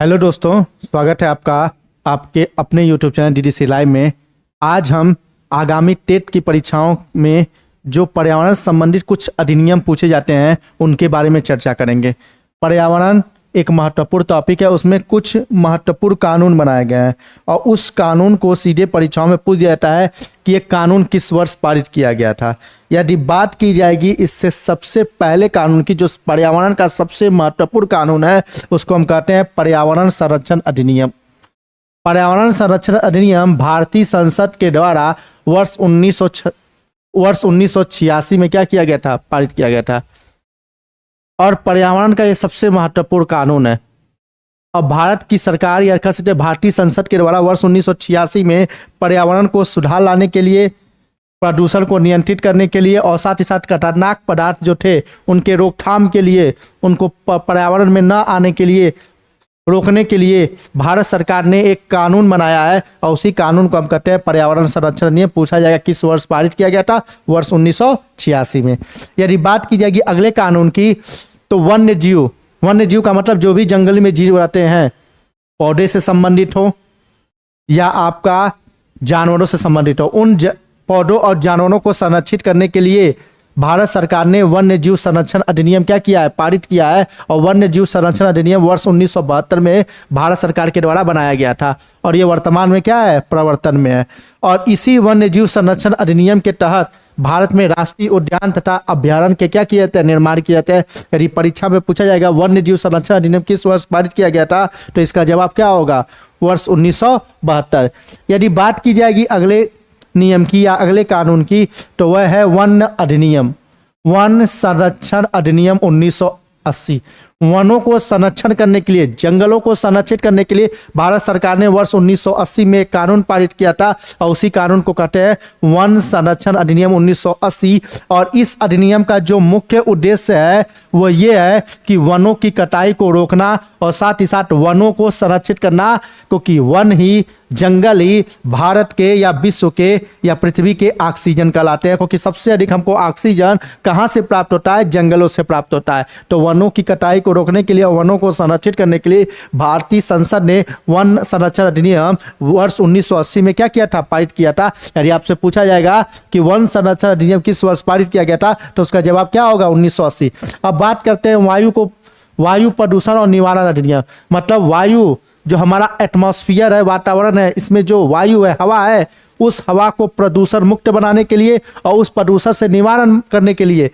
Hello दोस्तों, स्वागत है आपका आपके अपने यूट्यूब चैनल डीडीसी लाइव में। आज हम आगामी टेट की परीक्षाओं में जो पर्यावरण संबंधित कुछ अधिनियम पूछे जाते हैं उनके बारे में चर्चा करेंगे। पर्यावरण एक महत्वपूर्ण टॉपिक है, उसमें कुछ महत्वपूर्ण कानून बनाए गए हैं और उस कानून को सीधे परीक्षाओं में पूछ जाता है कि ये कानून किस वर्ष पारित किया गया था। यदि बात की जाएगी इससे सबसे पहले कानून की, जो पर्यावरण का सबसे महत्वपूर्ण कानून है, उसको हम कहते हैं पर्यावरण संरक्षण अधिनियम। पर्यावरण संरक्षण अधिनियम भारतीय संसद के द्वारा वर्ष 1986 में क्या किया गया था, पारित किया गया था। और पर्यावरण का ये सबसे महत्वपूर्ण कानून है। और भारत की सरकार या कह सकते भारतीय संसद के द्वारा वर्ष 1986 में पर्यावरण को सुधार लाने के लिए, प्रदूषण को नियंत्रित करने के लिए और साथ ही साथ खतरनाक पदार्थ जो थे उनके रोकथाम के लिए, उनको पर्यावरण में न आने के लिए रोकने के लिए भारत सरकार ने एक कानून बनाया है और उसी कानून को हम कहते हैं पर्यावरण संरक्षण अधिनियम। पूछा जाएगा किस वर्ष पारित किया गया था, वर्ष 1986 में। यदि बात की जाएगी अगले कानून की तो वन्य जीव का मतलब जो भी जंगल में जीव रहते हैं, पौधे से संबंधित हो या आपका जानवरों से संबंधित हो, उन पौधों और जानवरों को संरक्षित करने के लिए भारत सरकार ने वन्य जीव संरक्षण अधिनियम क्या किया है, पारित किया है। और वन्य जीव संरक्षण अधिनियम वर्ष 1972 में भारत सरकार के द्वारा बनाया गया था और ये वर्तमान में क्या है, प्रवर्तन में है। और इसी वन्य जीव संरक्षण अधिनियम के तहत भारत में राष्ट्रीय उद्यान तथा अभ्यारण्य के क्या किए जाते हैं, निर्माण किए जाते हैं। यदि परीक्षा में पूछा जाएगा वन्य जीव संरक्षण अधिनियम किस वर्ष पारित किया गया था, तो इसका जवाब क्या होगा, वर्ष 1972। यदि बात की जाएगी अगले नियम की या अगले कानून की तो वह है वन संरक्षण अधिनियम 1980। वनों को संरक्षण करने के लिए, जंगलों को संरक्षित करने के लिए भारत सरकार ने वर्ष 1980 में एक कानून पारित किया था और उसी कानून को कहते हैं वन संरक्षण अधिनियम 1980। और इस अधिनियम का जो मुख्य उद्देश्य है वो ये है कि वनों की कटाई को रोकना और साथ ही साथ वनों को संरक्षित करना, क्योंकि वन ही, जंगल ही भारत के या विश्व के या पृथ्वी के ऑक्सीजन कहलाते हैं। क्योंकि सबसे अधिक हमको ऑक्सीजन कहाँ से प्राप्त होता है, जंगलों से प्राप्त होता है। तो वनों की कटाई को रोकने के लिए और वनों को संरक्षित करने के लिए भारतीय संसद ने वन संरक्षण अधिनियम वर्ष 1980 में क्या किया था, पारित किया था। यदि आपसे पूछा जाएगा कि वन संरक्षण अधिनियम किस वर्ष पारित किया गया था, तो उसका जवाब क्या होगा, 1980। अब बात करते हैं वायु प्रदूषण और निवारण अधिनियम। मतलब वायु जो हमारा एटमॉस्फेयर है, वातावरण है, इसमें जो वायु है, हवा है, उस हवा को प्रदूषण मुक्त बनाने के लिए और उस प्रदूषण से निवारण करने के लिए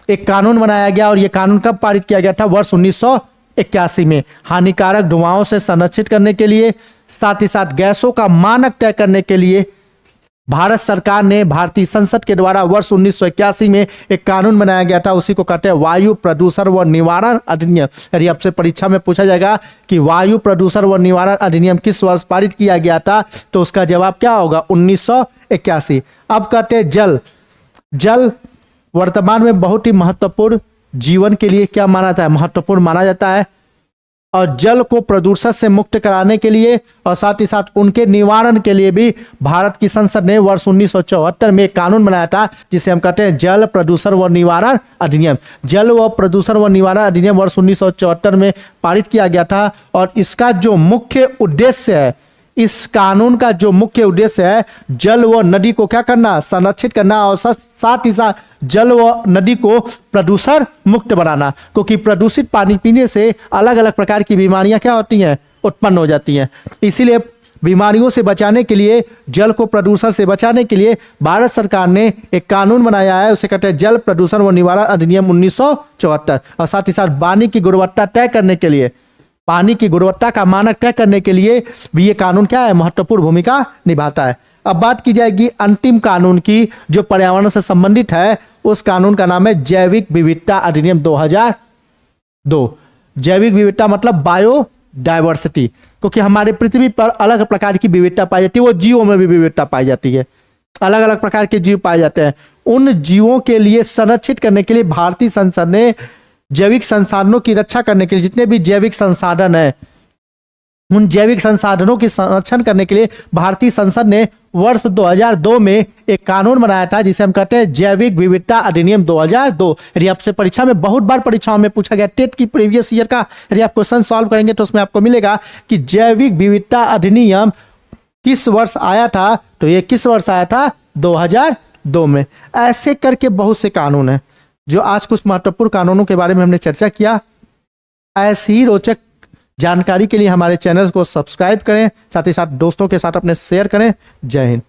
एक कानून बनाया गया। और यह कानून कब पारित किया गया था, वर्ष 1981 में। हानिकारक धुआंओं से संरक्षित करने के लिए, साथ ही साथ गैसों का मानक तय करने के लिए भारत सरकार ने भारतीय संसद के द्वारा वर्ष 1981 में एक कानून बनाया गया था। उसी को कहते हैं वायु प्रदूषण व निवारण अधिनियम। यदि आपसे परीक्षा में पूछा जाएगा कि वायु प्रदूषण व निवारण अधिनियम किस वर्ष पारित किया गया था, तो उसका जवाब क्या होगा, 1981। अब कहते हैं जल वर्तमान में बहुत ही महत्वपूर्ण, जीवन के लिए क्या माना जाता है, महत्वपूर्ण माना जाता है। और जल को प्रदूषण से मुक्त कराने के लिए और साथ ही साथ उनके निवारण के लिए भी भारत की संसद ने वर्ष 1974 में एक कानून बनाया था, जिसे हम कहते हैं जल प्रदूषण व निवारण अधिनियम। जल व प्रदूषण व निवारण अधिनियम वर्ष 1974 में पारित किया गया था। और इसका जो मुख्य उद्देश्य है, इस कानून का जो मुख्य उद्देश्य है, जल व नदी को क्या करना, संरक्षित करना और साथ ही साथ जल व नदी को प्रदूषण मुक्त बनाना। क्योंकि प्रदूषित पानी पीने से अलग अलग प्रकार की बीमारियां क्या होती हैं, उत्पन्न हो जाती हैं। इसीलिए बीमारियों से बचाने के लिए, जल को प्रदूषण से बचाने के लिए भारत सरकार ने एक कानून बनाया है, उसे कहते हैं जल प्रदूषण व निवारण अधिनियम 1974। और साथ ही साथ पानी की गुणवत्ता तय करने के लिए, पानी की गुणवत्ता का मानक तय करने के लिए भी ये कानून क्या है, महत्वपूर्ण भूमिका निभाता है। अब बात की जाएगी अंतिम कानून की जो पर्यावरण से संबंधित है, उस कानून का नाम है जैविक विविधता अधिनियम 2002। जैविक विविधता मतलब बायोडायवर्सिटी, क्योंकि हमारे पृथ्वी पर अलग प्रकार की विविधता पाई जाती है। वो जीवों में भी विविधता पाई जाती है, अलग अलग प्रकार के जीव पाए जाते हैं। उन जीवों के लिए संरक्षित करने के लिए भारतीय संसद ने जैविक संसाधनों की रक्षा करने के लिए, जितने भी जैविक संसाधन है, उन जैविक संसाधनों के संरक्षण करने के लिए भारतीय संसद ने वर्ष 2002 में एक कानून बनाया था जिसे हम कहते हैं जैविक विविधता अधिनियम 2002। यदि आपसे परीक्षा में बहुत बार परीक्षाओं में पूछा गया, टेट की प्रीवियस ईयर का यदि आप क्वेश्चन सॉल्व करेंगे तो उसमें आपको मिलेगा कि जैविक विविधता अधिनियम किस वर्ष आया था, तो ये किस वर्ष आया था, 2002 में। ऐसे करके बहुत से कानून हैं जो आज कुछ महत्वपूर्ण कानूनों के बारे में हमने चर्चा किया। ऐसी ही रोचक जानकारी के लिए हमारे चैनल को सब्सक्राइब करें, साथ ही साथ दोस्तों के साथ अपने शेयर करें। जय हिंद।